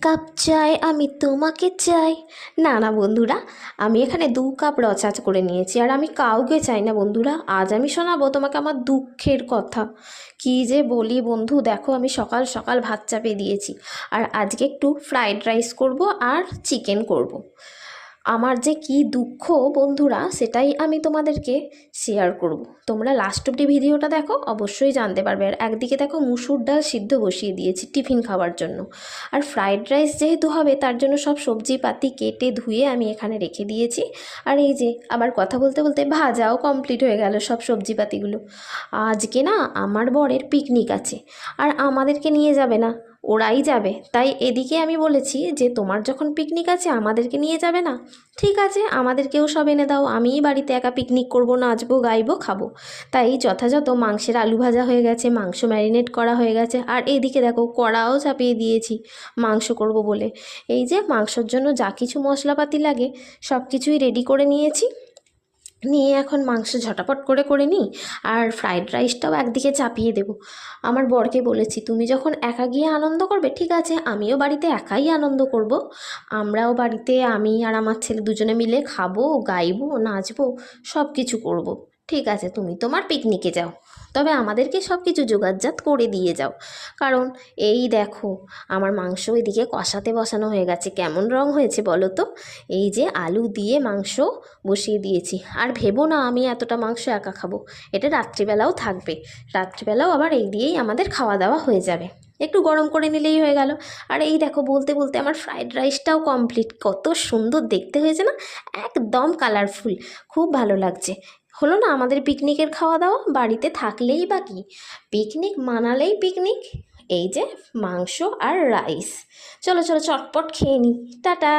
Cup চাই আমি তোমাকে চাই। না না বন্ধুরা, আমি এখানে 2 কাপ র চা করে নিয়েছি, আর আমি কাউকে চাই না বন্ধুরা। আজ আমি শোনাবো তোমাকে আমার দুঃখের কথা। কি যে বলি বন্ধু, দেখো আমি সকাল সকাল ভাত চাপিয়ে দিয়েছি, আর আজকে একটু ফ্রাইড রাইস করব আর চিকেন করব। আমার যে কি দুঃখ বন্ধুরা, সেটাই আমি তোমাদেরকে শেয়ার করব। তোমরা লাস্ট অব্দি ভিডিওটা দেখো, অবশ্যই জানতে পারবে। আর একদিকে দেখো মুসুর ডাল সিদ্ধ বসিয়ে দিয়েছি টিফিন খাওয়ার জন্য, আর ফ্রাইড রাইস যেহেতু হবে তার জন্য সব সবজিপাতি কেটে ধুয়ে আমি এখানে রেখে দিয়েছি। আর এই যে আবার কথা বলতে বলতে ভাজাও কমপ্লিট হয়ে গেল সব সবজিপাতিগুলো। আজকে না আমার বরের পিকনিক আছে, আর আমাদেরকে নিয়ে যাবে না, ওরাই যাবে। তাই এদিকে আমি বলেছি যে তোমার যখন পিকনিক আছে আমাদেরকে নিয়ে যাবে না, ঠিক আছে আমাদেরকেও সব এনে দাও, আমিই বাড়িতে একা পিকনিক করব, নাচবো গাইবো খাবো। তাই যথাযথ মাংসের আলু ভাজা হয়ে গেছে, মাংস ম্যারিনেট করা হয়ে গেছে, আর এইদিকে দেখো কড়াও চাপিয়ে দিয়েছি মাংস করব বলে। এই যে মাংসর জন্য যা কিছু মশলাপাতি লাগে সব কিছুই রেডি করে নিয়েছি। নিয়ে এখন মাংস ঝটাপট করে করে নিই, আর ফ্রাইড রাইসটাও একদিকে চাপিয়ে দেব। আমার বরকে বলেছি তুমি যখন একা গিয়ে আনন্দ করবে, ঠিক আছে আমিও বাড়িতে একাই আনন্দ করব। আমরাও বাড়িতে আমি আর আমার ছেলে দুজনে মিলে খাবো, গাইবো, নাচবো, সব কিছু করব। ঠিক আছে তুমি তোমার পিকনিকে যাও, তবে আমাদেরকে সব কিছু জোগাড়জাত করে দিয়ে যাও। কারণ এই দেখো আমার মাংস এদিকে কষাতে বসানো হয়ে গেছে। কেমন রং হয়েছে বলো তো? এই যে আলু দিয়ে মাংস বসিয়ে দিয়েছি। আর ভেবো না আমি এতটা মাংস একা খাবো, এটা রাত্রিবেলাও থাকবে। রাত্রিবেলাও আবার এই দিয়েই আমাদের খাওয়া দাওয়া হয়ে যাবে, একটু গরম করে নিলেই হয়ে গেল। আর এই দেখো বলতে বলতে আমার ফ্রাইড রাইসটাও কমপ্লিট। কত সুন্দর দেখতে হয়েছে না, একদম কালারফুল, খুব ভালো লাগছে। হলো না আমাদের পিকনিকের খাওয়া দাওয়া। বাড়িতে থাকলেই বা কি, পিকনিক মানালেই পিকনিক। এই যে মাংস আর রাইস, চলো চলো চটপট খেয়ে নিই। টাটা।